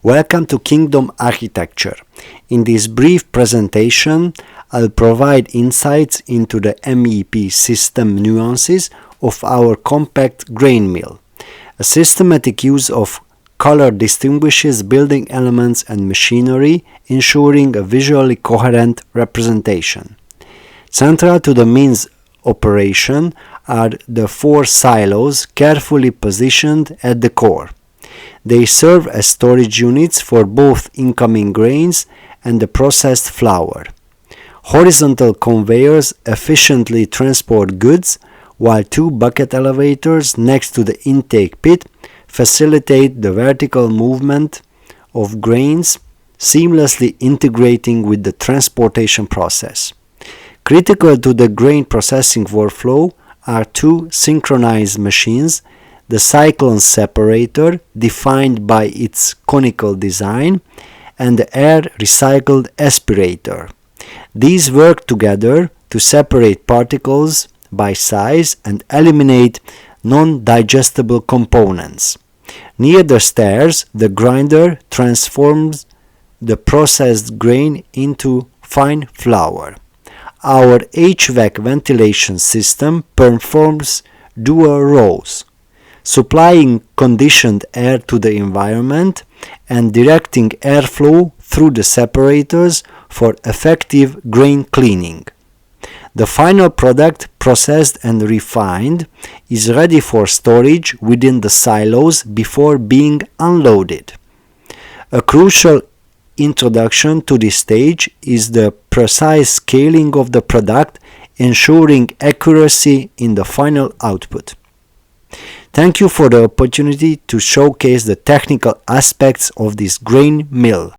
Welcome to Kingdom Architecture. In this brief presentation, I'll provide insights into the MEP system nuances of our compact grain mill. A systematic use of color distinguishes building elements and machinery, ensuring a visually coherent representation. Central to the mill's operation are the 4 silos carefully positioned at the core. They serve as storage units for both incoming grains and the processed flour. Horizontal conveyors efficiently transport goods, while 2 bucket elevators next to the intake pit facilitate the vertical movement of grains, seamlessly integrating with the transportation process. Critical to the grain processing workflow are 2 synchronized machines, the cyclone separator, defined by its conical design, and the air recycled aspirator. These work together to separate particles by size and eliminate non-digestible components. Near the stairs, the grinder transforms the processed grain into fine flour. Our HVAC ventilation system performs dual roles, supplying conditioned air to the environment and directing airflow through the separators for effective grain cleaning. The final product, processed and refined, is ready for storage within the silos before being unloaded. A crucial introduction to this stage is the precise scaling of the product, ensuring accuracy in the final output. Thank you for the opportunity to showcase the technical aspects of this grain mill.